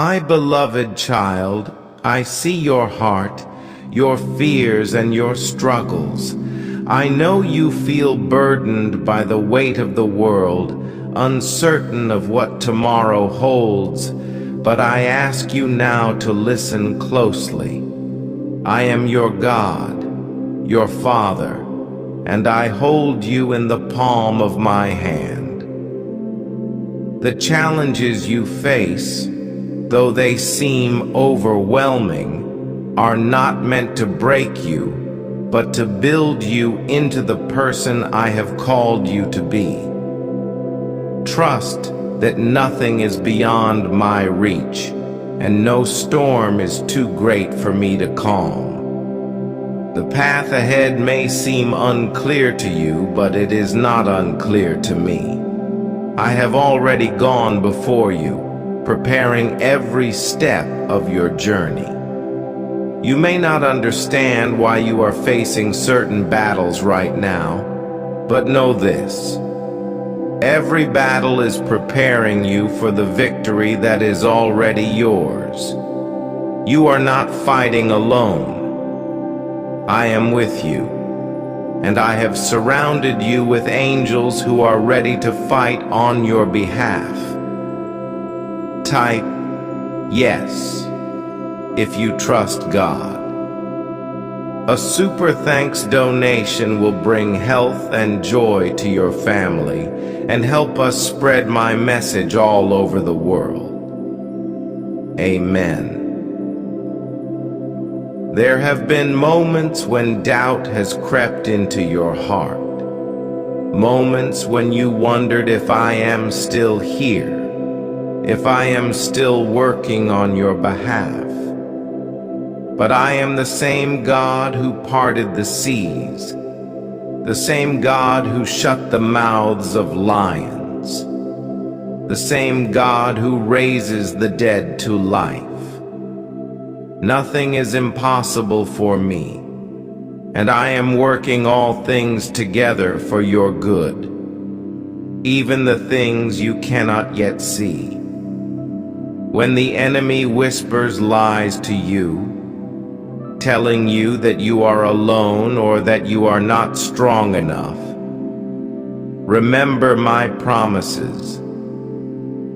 My beloved child, I see your heart, your fears and your struggles. I know you feel burdened by the weight of the world, uncertain of what tomorrow holds, but I ask you now to listen closely. I am your God, your Father, and I hold you in the palm of my hand. The challenges you face, though they seem overwhelming, are not meant to break you, but to build you into the person I have called you to be. Trust that nothing is beyond my reach, and no storm is too great for me to calm. The path ahead may seem unclear to you, but it is not unclear to me. I have already gone before you, preparing every step of your journey. You may not understand why you are facing certain battles right now, but know this. Every battle is preparing you for the victory that is already yours. You are not fighting alone. I am with you, and I have surrounded you with angels who are ready to fight on your behalf. Type yes if you trust God. A super thanks donation will bring health and joy to your family and help us spread my message all over the world. Amen. There have been moments when doubt has crept into your heart. Moments when you wondered if I am still here, if I am still working on your behalf. But I am the same God who parted the seas, the same God who shut the mouths of lions, the same God who raises the dead to life. Nothing is impossible for me, and I am working all things together for your good, even the things you cannot yet see. When the enemy whispers lies to you, telling you that you are alone or that you are not strong enough, remember my promises.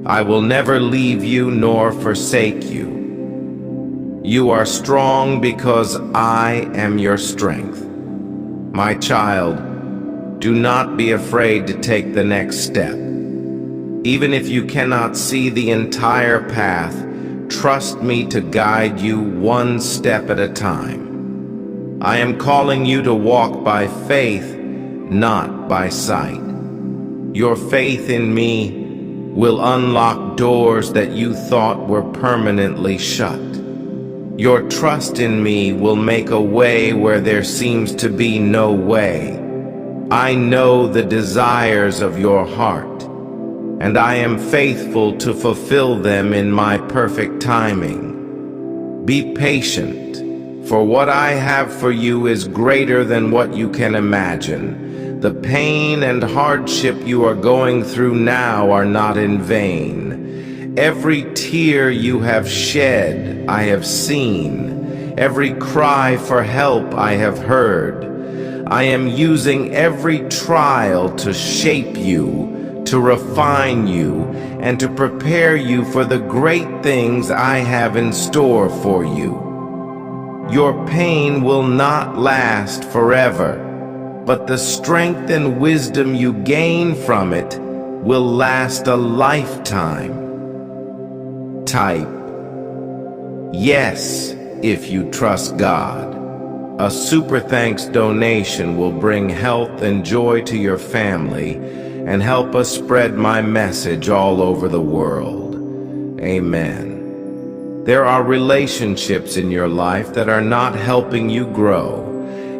I will never leave you nor forsake you. You are strong because I am your strength. My child, do not be afraid to take the next step. Even if you cannot see the entire path, trust me to guide you one step at a time. I am calling you to walk by faith, not by sight. Your faith in me will unlock doors that you thought were permanently shut. Your trust in me will make a way where there seems to be no way. I know the desires of your heart, and I am faithful to fulfill them in my perfect timing. Be patient, for what I have for you is greater than what you can imagine. The pain and hardship you are going through now are not in vain. Every tear you have shed, I have seen. Every cry for help I have heard. I am using every trial to shape you, to refine you, and to prepare you for the great things I have in store for you. Your pain will not last forever, but the strength and wisdom you gain from it will last a lifetime. Type yes if you trust God. A super thanks donation will bring health and joy to your family and help us spread my message all over the world. Amen. There are relationships in your life that are not helping you grow,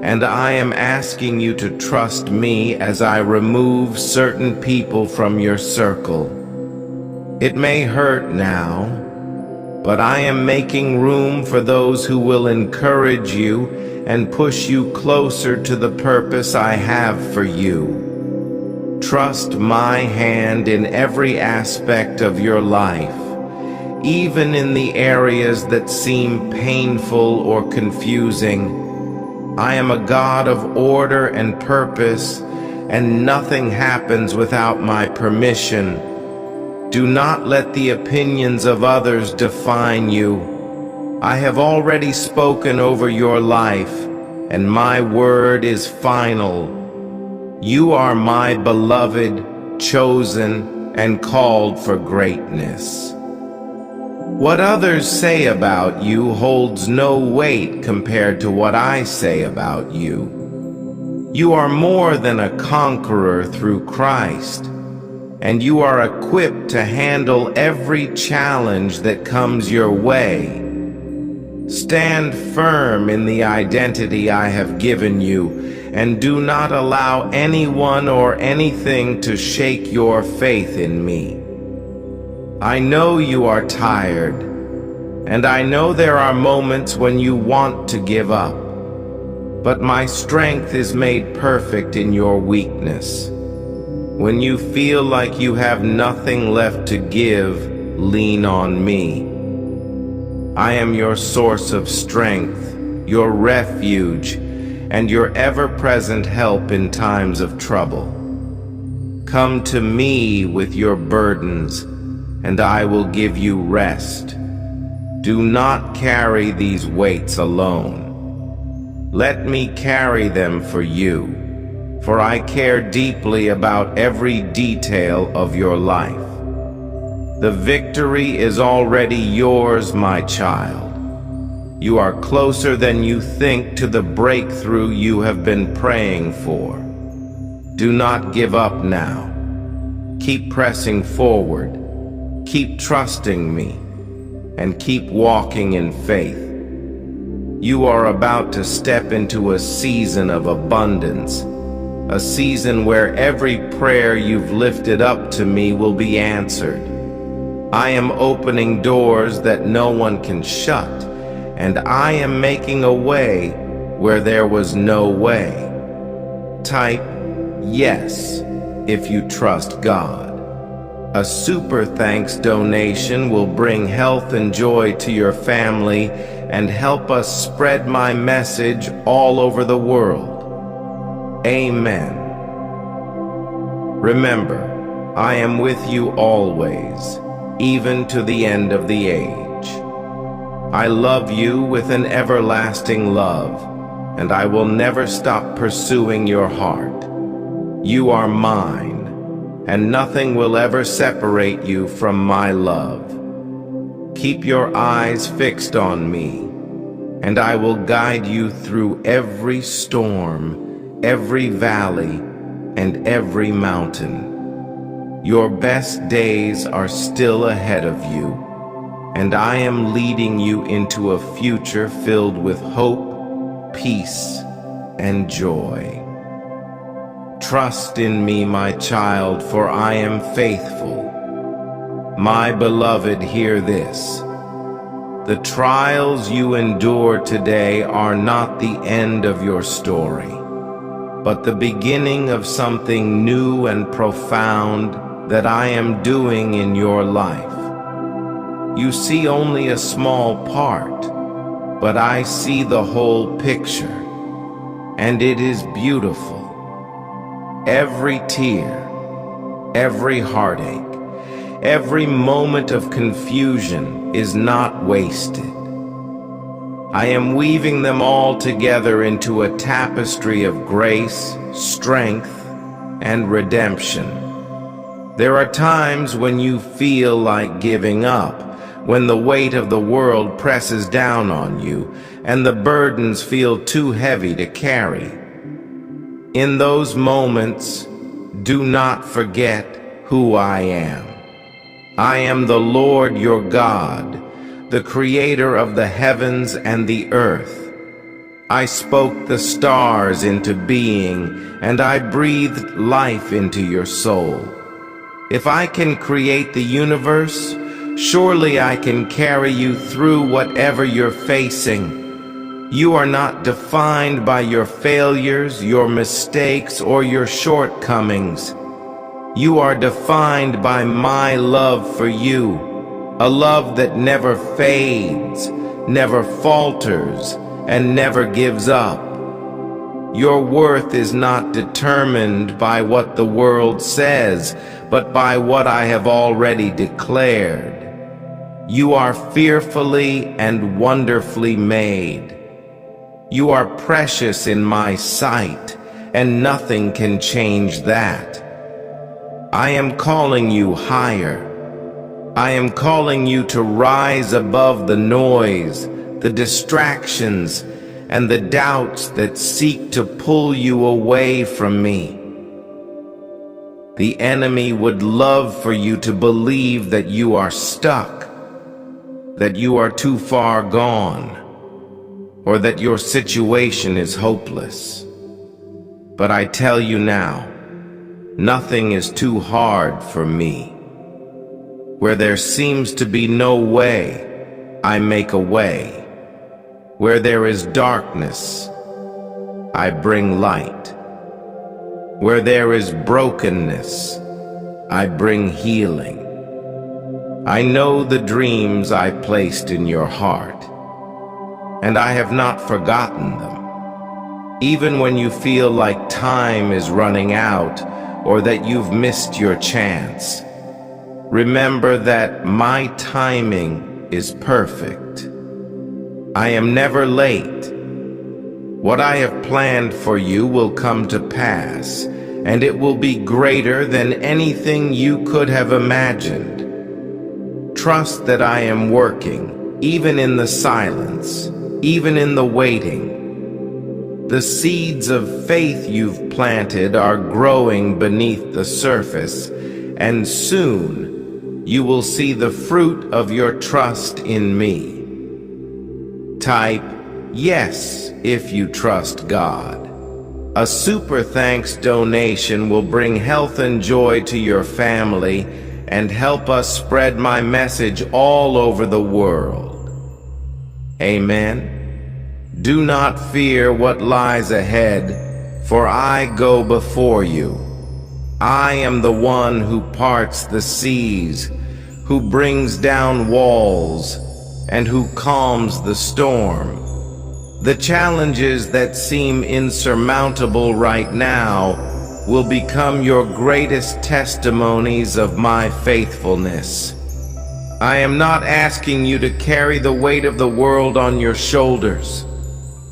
and I am asking you to trust me as I remove certain people from your circle. It may hurt now, but I am making room for those who will encourage you and push you closer to the purpose I have for you. Trust my hand in every aspect of your life. even in the areas that seem painful or confusing. I am a God of order and purpose, and nothing happens without my permission. Do not let the opinions of others define you. I have already spoken over your life, and my word is final. You are my beloved, chosen, and called for greatness. What others say about you holds no weight compared to what I say about you. You are more than a conqueror through Christ, and you are equipped to handle every challenge that comes your way. Stand firm in the identity I have given you, and do not allow anyone or anything to shake your faith in me. I know you are tired, and I know there are moments when you want to give up, but my strength is made perfect in your weakness. When you feel like you have nothing left to give, lean on me. I am your source of strength, your refuge, and your ever-present help in times of trouble. Come to me with your burdens, and I will give you rest. Do not carry these weights alone. Let me carry them for you, for I care deeply about every detail of your life. The victory is already yours, my child. You are closer than you think to the breakthrough you have been praying for. Do not give up now. Keep pressing forward. Keep trusting me, and keep walking in faith. You are about to step into a season of abundance, a season where every prayer you've lifted up to me will be answered. I am opening doors that no one can shut, and I am making a way where there was no way. Type yes if you trust God. A super thanks donation will bring health and joy to your family and help us spread my message all over the world. Amen. Remember, I am with you always, even to the end of the age. I love you with an everlasting love, and I will never stop pursuing your heart. You are mine, and nothing will ever separate you from my love. Keep your eyes fixed on me, and I will guide you through every storm, every valley, and every mountain. Your best days are still ahead of you, and I am leading you into a future filled with hope, peace, and joy. Trust in me, my child, for I am faithful. My beloved, hear this. The trials you endure today are not the end of your story, but the beginning of something new and profound that I am doing in your life. You see only a small part, but I see the whole picture, and it is beautiful. Every tear, every heartache, every moment of confusion is not wasted. I am weaving them all together into a tapestry of grace, strength, and redemption. There are times when you feel like giving up, when the weight of the world presses down on you, and the burdens feel too heavy to carry. In those moments, do not forget who I am. I am the Lord your God, the creator of the heavens and the earth. I spoke the stars into being, and I breathed life into your soul. If I can create the universe, surely I can carry you through whatever you're facing. You are not defined by your failures, your mistakes, or your shortcomings. You are defined by my love for you, a love that never fades, never falters, and never gives up. Your worth is not determined by what the world says, but by what I have already declared. You are fearfully and wonderfully made. You are precious in my sight, and nothing can change that. I am calling you higher. I am calling you to rise above the noise, the distractions, and the doubts that seek to pull you away from me. The enemy would love for you to believe that you are stuck, that you are too far gone, or that your situation is hopeless. But I tell you now, nothing is too hard for me. Where there seems to be no way, I make a way. Where there is darkness, I bring light. Where there is brokenness, I bring healing. I know the dreams I placed in your heart, and I have not forgotten them. Even when you feel like time is running out or that you've missed your chance, remember that my timing is perfect. I am never late. What I have planned for you will come to pass, and it will be greater than anything you could have imagined. Trust that I am working, even in the silence, even in the waiting. The seeds of faith you've planted are growing beneath the surface, and soon you will see the fruit of your trust in me. Type yes if you trust God. A super thanks donation will bring health and joy to your family and help us spread my message all over the world. Amen. Do not fear what lies ahead, for I go before you. I am the one who parts the seas, who brings down walls, and who calms the storm. The challenges that seem insurmountable right now will become your greatest testimonies of my faithfulness. I am not asking you to carry the weight of the world on your shoulders.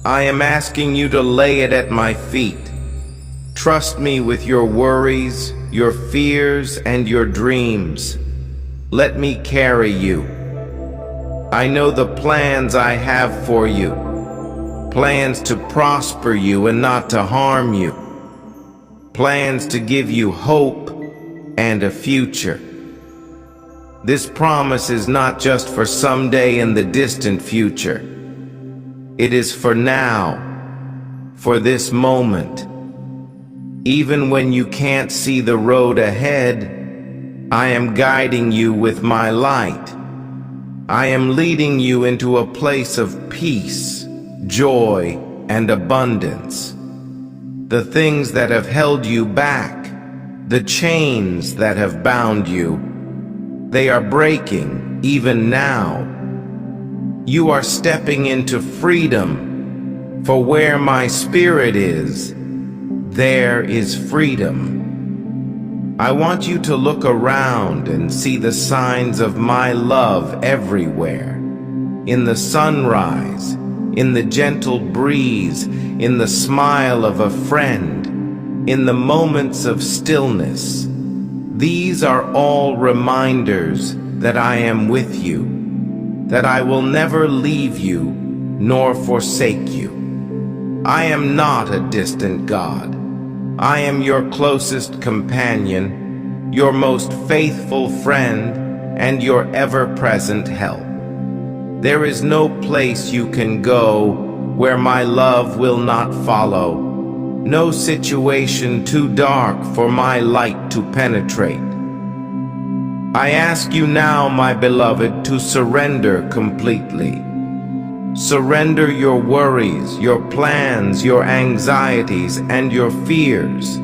I am asking you to lay it at my feet. Trust me with your worries, your fears, and your dreams. Let me carry you. I know the plans I have for you, plans to prosper you and not to harm you, plans to give you hope and a future. This promise is not just for someday in the distant future. It is for now, for this moment. Even when you can't see the road ahead, I am guiding you with my light. I am leading you into a place of peace, joy, and abundance. The things that have held you back, the chains that have bound you, they are breaking even now. You are stepping into freedom, for where my spirit is, there is freedom. I want you to look around and see the signs of my love everywhere. In the sunrise, in the gentle breeze, in the smile of a friend, in the moments of stillness. These are all reminders that I am with you, that I will never leave you nor forsake you. I am not a distant God. I am your closest companion, your most faithful friend, and your ever-present help. There is no place you can go where my love will not follow, no situation too dark for my light to penetrate. I ask you now, my beloved, to surrender completely. Surrender your worries, your plans, your anxieties, and your fears.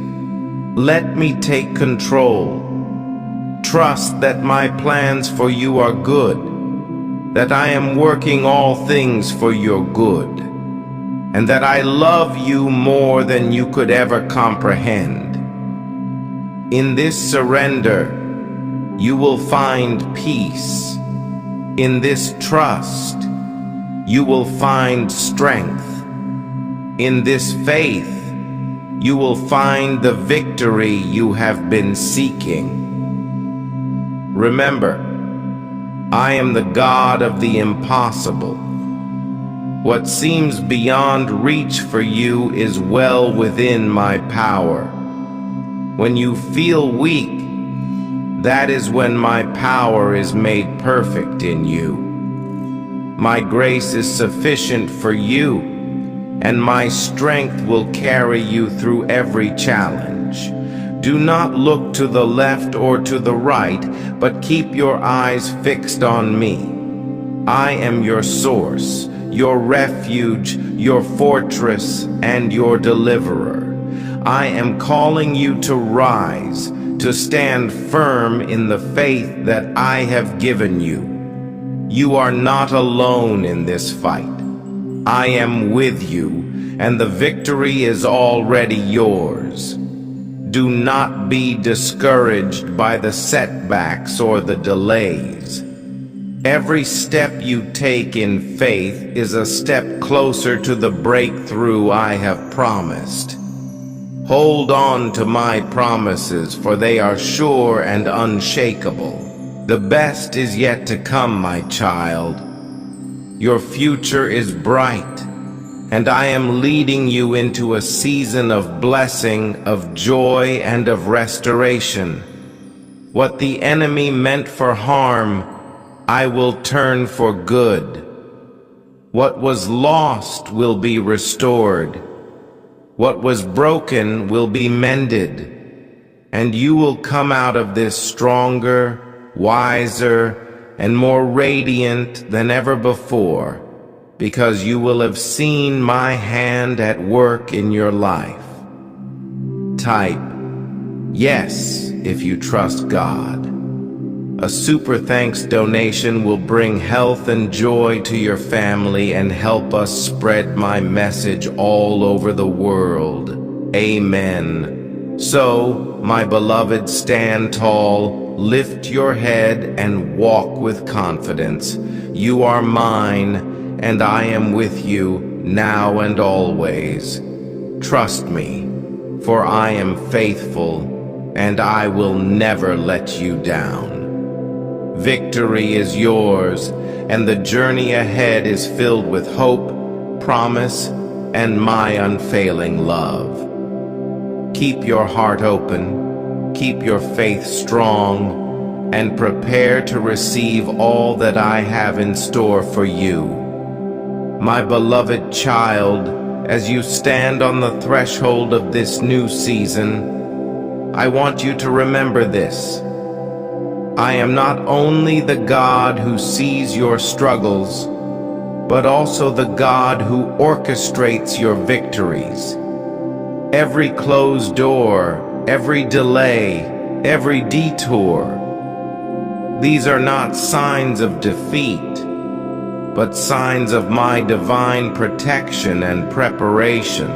Let me take control. Trust that my plans for you are good, that I am working all things for your good, and that I love you more than you could ever comprehend. In this surrender, you will find peace. In this trust, you will find strength. In this faith, you will find the victory you have been seeking. Remember, I am the God of the impossible. What seems beyond reach for you is well within my power. When you feel weak, that is when my power is made perfect in you. My grace is sufficient for you, and my strength will carry you through every challenge. Do not look to the left or to the right, but keep your eyes fixed on me. I am your source, your refuge, your fortress, and your deliverer. I am calling you to rise, to stand firm in the faith that I have given you. You are not alone in this fight. I am with you, and the victory is already yours. Do not be discouraged by the setbacks or the delays. Every step you take in faith is a step closer to the breakthrough I have promised. Hold on to my promises, for they are sure and unshakable. The best is yet to come, my child. Your future is bright, and I am leading you into a season of blessing, of joy, and of restoration. What the enemy meant for harm, I will turn for good. What was lost will be restored. What was broken will be mended, and you will come out of this stronger, wiser, and more radiant than ever before, because you will have seen my hand at work in your life. Type yes if you trust God. A super thanks donation will bring health and joy to your family and help us spread my message all over the world. Amen. So, my beloved, stand tall, lift your head, and walk with confidence. You are mine, and I am with you now and always. Trust me, for I am faithful, and I will never let you down. Victory is yours, and the journey ahead is filled with hope, promise, and my unfailing love. Keep your heart open, keep your faith strong, and prepare to receive all that I have in store for you. My beloved child, as you stand on the threshold of this new season, I want you to remember this. I am not only the God who sees your struggles, but also the God who orchestrates your victories. Every closed door, every delay, every detour, these are not signs of defeat, but signs of my divine protection and preparation.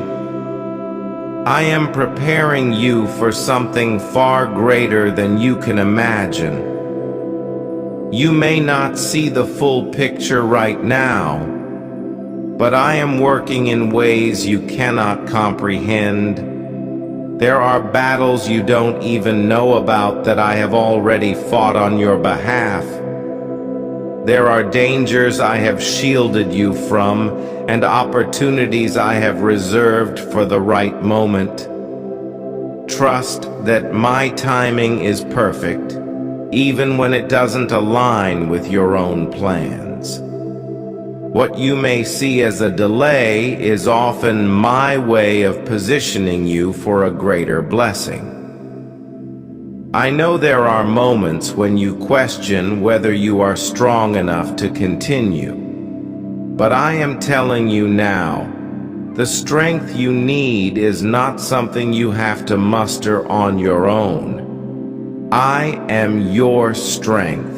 I am preparing you for something far greater than you can imagine. You may not see the full picture right now, but I am working in ways you cannot comprehend. There are battles you don't even know about that I have already fought on your behalf. There are dangers I have shielded you from, and opportunities I have reserved for the right moment. Trust that my timing is perfect, even when it doesn't align with your own plans. What you may see as a delay is often my way of positioning you for a greater blessing. I know there are moments when you question whether you are strong enough to continue, but I am telling you now, the strength you need is not something you have to muster on your own. I am your strength.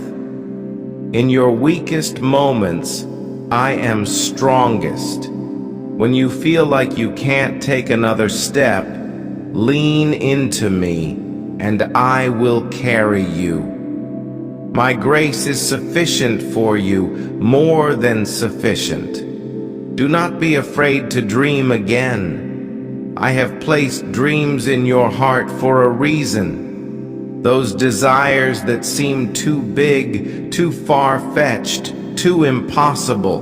In your weakest moments, I am strongest. When you feel like you can't take another step, lean into me, and I will carry you. My grace is sufficient for you, more than sufficient. Do not be afraid to dream again. I have placed dreams in your heart for a reason. Those desires that seem too big, too far-fetched, too impossible.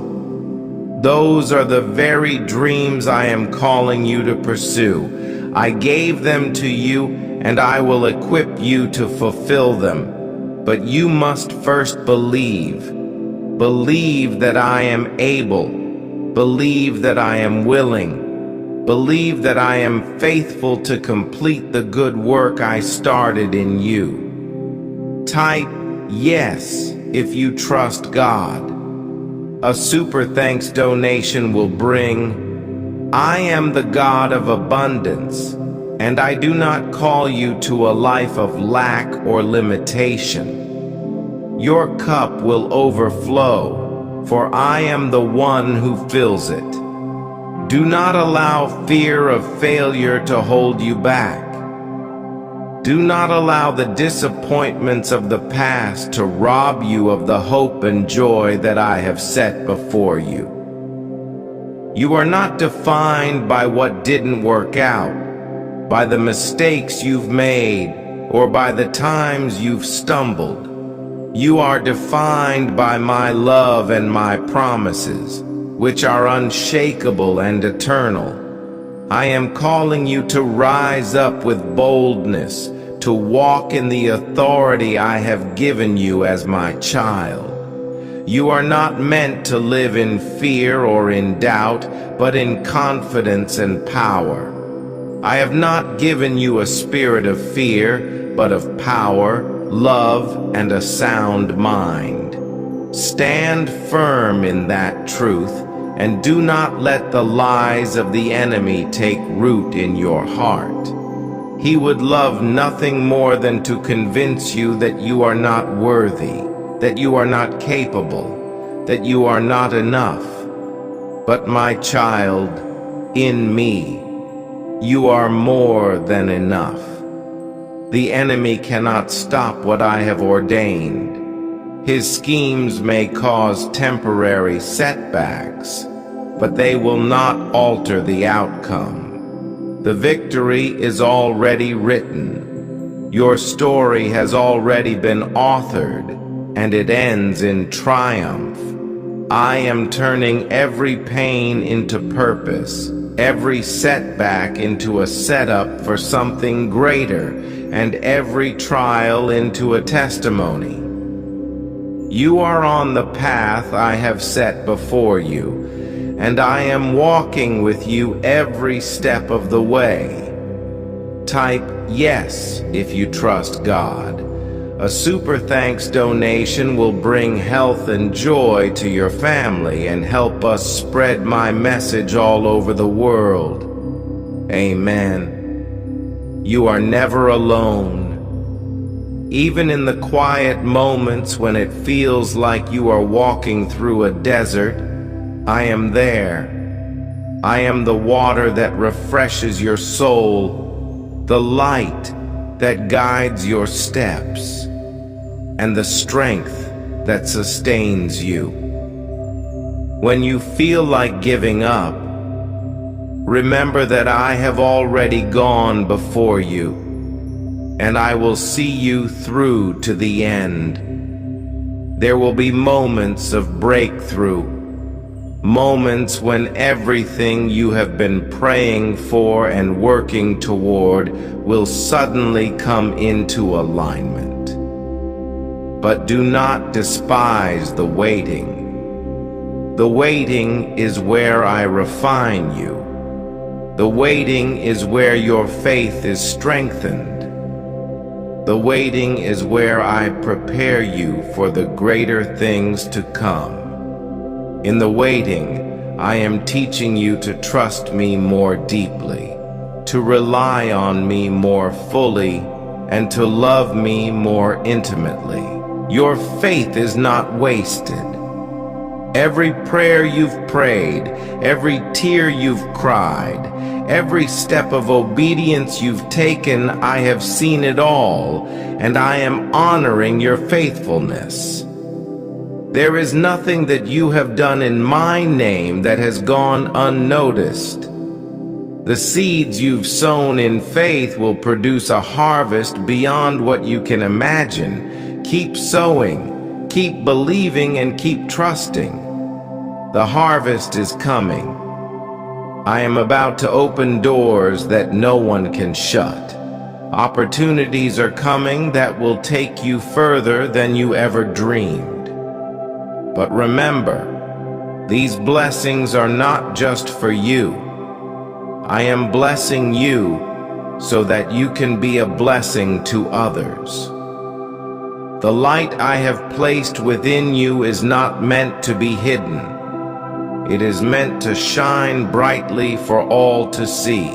Those are the very dreams I am calling you to pursue. I gave them to you, and I will equip you to fulfill them. But you must first believe. Believe that I am able. Believe that I am willing. Believe that I am faithful to complete the good work I started in you. Type yes if you trust God. A super thanks donation will bring, I am the God of abundance, and I do not call you to a life of lack or limitation. Your cup will overflow, for I am the one who fills it. Do not allow fear of failure to hold you back. Do not allow the disappointments of the past to rob you of the hope and joy that I have set before you. You are not defined by what didn't work out, by the mistakes you've made, or by the times you've stumbled. You are defined by my love and my promises, which are unshakable and eternal. I am calling you to rise up with boldness, to walk in the authority I have given you as my child. You are not meant to live in fear or in doubt, but in confidence and power. I have not given you a spirit of fear, but of power, love, and a sound mind. Stand firm in that truth, and do not let the lies of the enemy take root in your heart. He would love nothing more than to convince you that you are not worthy, that you are not capable, that you are not enough. But my child, in me, you are more than enough. The enemy cannot stop what I have ordained. His schemes may cause temporary setbacks, but they will not alter the outcome. The victory is already written. Your story has already been authored, and it ends in triumph. I am turning every pain into purpose, every setback into a setup for something greater, and every trial into a testimony. You are on the path I have set before you, and I am walking with you every step of the way. Type yes if you trust God. A super thanks donation will bring health and joy to your family and help us spread my message all over the world. Amen. You are never alone. Even in the quiet moments when it feels like you are walking through a desert, I am there. I am the water that refreshes your soul, the light that guides your steps, and the strength that sustains you. When you feel like giving up, remember that I have already gone before you, and I will see you through to the end. There will be moments of breakthrough, moments when everything you have been praying for and working toward will suddenly come into alignment. But do not despise the waiting. The waiting is where I refine you. The waiting is where your faith is strengthened. The waiting is where I prepare you for the greater things to come. In the waiting, I am teaching you to trust me more deeply, to rely on me more fully, and to love me more intimately. Your faith is not wasted. Every prayer you've prayed, every tear you've cried, every step of obedience you've taken, I have seen it all, and I am honoring your faithfulness. There is nothing that you have done in my name that has gone unnoticed. The seeds you've sown in faith will produce a harvest beyond what you can imagine. Keep sowing, keep believing, and keep trusting. The harvest is coming. I am about to open doors that no one can shut. Opportunities are coming that will take you further than you ever dreamed. But remember, these blessings are not just for you. I am blessing you so that you can be a blessing to others. The light I have placed within you is not meant to be hidden. It is meant to shine brightly for all to see.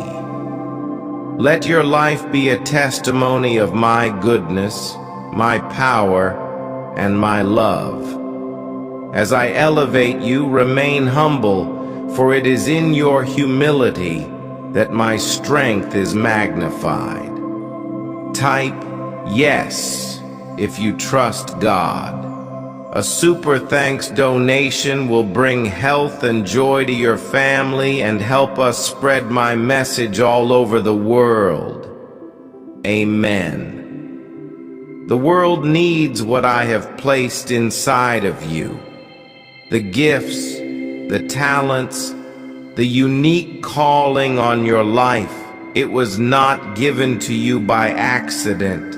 Let your life be a testimony of my goodness, my power, and my love. As I elevate you, remain humble, for it is in your humility that my strength is magnified. Type yes if you trust God. A super thanks donation will bring health and joy to your family and help us spread my message all over the world. Amen. The world needs what I have placed inside of you. The gifts, the talents, the unique calling on your life. It was not given to you by accident.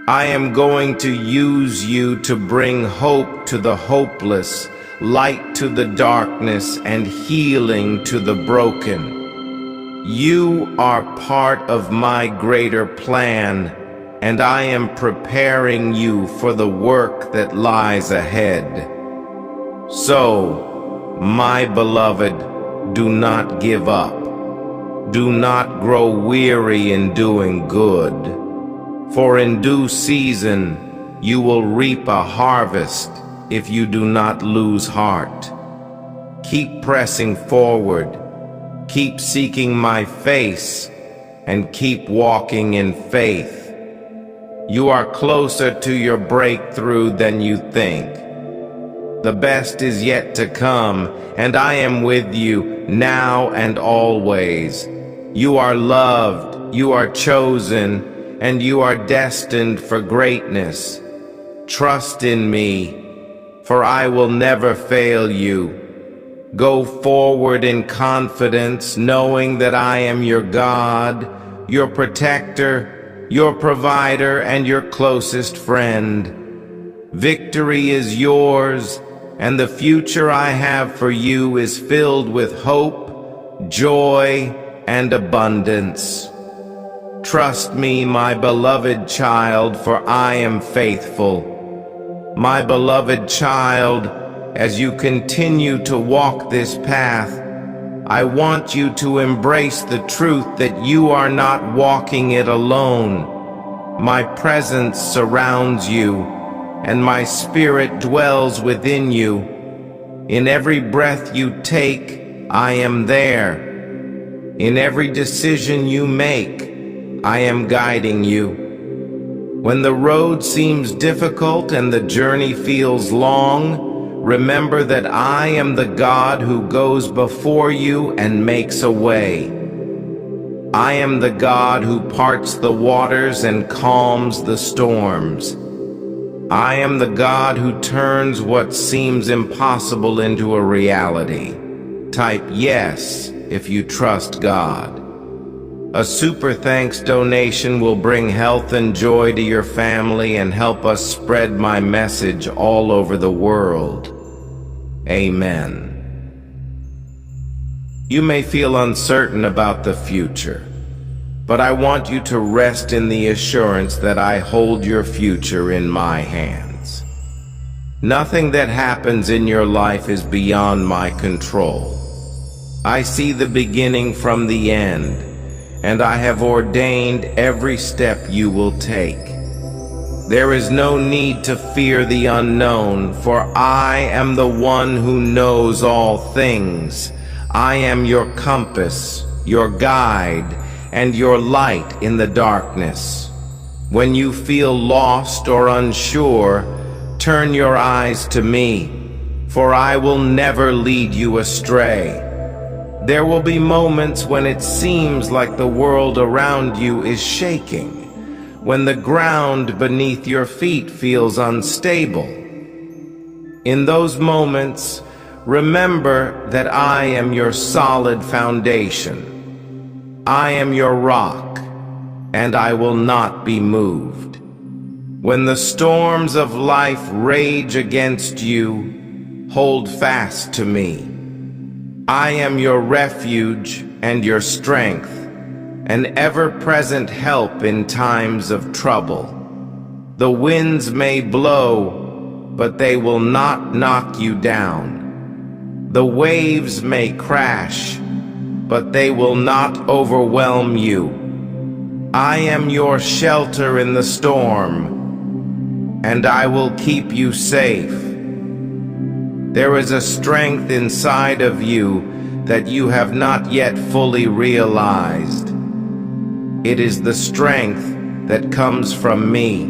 I am going to use you to bring hope to the hopeless, light to the darkness, and healing to the broken. You are part of my greater plan, and I am preparing you for the work that lies ahead. So, my beloved, do not give up. Do not grow weary in doing good. For in due season you will reap a harvest if you do not lose heart. Keep pressing forward, keep seeking my face, and keep walking in faith. You are closer to your breakthrough than you think. The best is yet to come, and I am with you now and always. You are loved, you are chosen, and you are destined for greatness. Trust in me, for I will never fail you. Go forward in confidence, knowing that I am your God, your protector, your provider, and your closest friend. Victory is yours, and the future I have for you is filled with hope, joy, and abundance. Trust me, my beloved child, for I am faithful. My beloved child, as you continue to walk this path, I want you to embrace the truth that you are not walking it alone. My presence surrounds you, and my spirit dwells within you. In every breath you take, I am there. In every decision you make, I am guiding you. When the road seems difficult and the journey feels long, remember that I am the God who goes before you and makes a way. I am the God who parts the waters and calms the storms. I am the God who turns what seems impossible into a reality. Type yes if you trust God. A super thanks donation will bring health and joy to your family and help us spread my message all over the world. Amen. You may feel uncertain about the future, but I want you to rest in the assurance that I hold your future in my hands. Nothing that happens in your life is beyond my control. I see the beginning from the end, and I have ordained every step you will take. There is no need to fear the unknown, for I am the one who knows all things. I am your compass, your guide, and your light in the darkness. When you feel lost or unsure, turn your eyes to me, for I will never lead you astray. There will be moments when it seems like the world around you is shaking, when the ground beneath your feet feels unstable. In those moments, remember that I am your solid foundation. I am your rock, and I will not be moved. When the storms of life rage against you, hold fast to me. I am your refuge and your strength, an ever-present help in times of trouble. The winds may blow, but they will not knock you down. The waves may crash, but they will not overwhelm you. I am your shelter in the storm, and I will keep you safe. There is a strength inside of you that you have not yet fully realized. It is the strength that comes from me,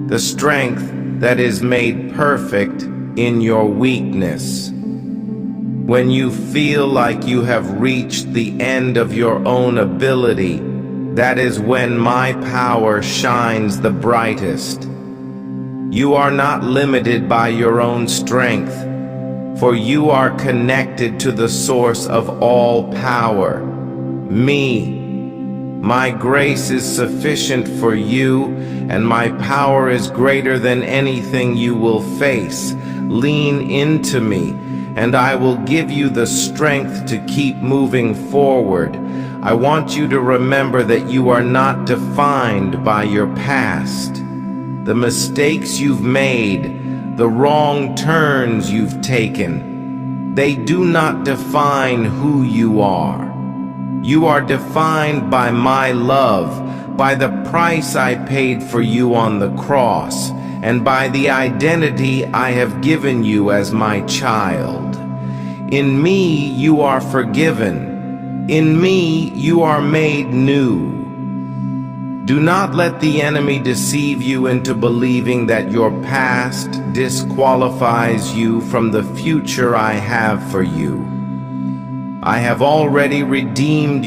the strength that is made perfect in your weakness. When you feel like you have reached the end of your own ability, that is when my power shines the brightest. You are not limited by your own strength, for you are connected to the source of all power, me. My grace is sufficient for you, and my power is greater than anything you will face. Lean into me, and I will give you the strength to keep moving forward. I want you to remember that you are not defined by your past. The mistakes you've made, the wrong turns you've taken, they do not define who you are. You are defined by my love, by the price I paid for you on the cross, and by the identity I have given you as my child. In me you are forgiven. In me you are made new. Do not let the enemy deceive you into believing that your past disqualifies you from the future I have for you. I have already redeemed you.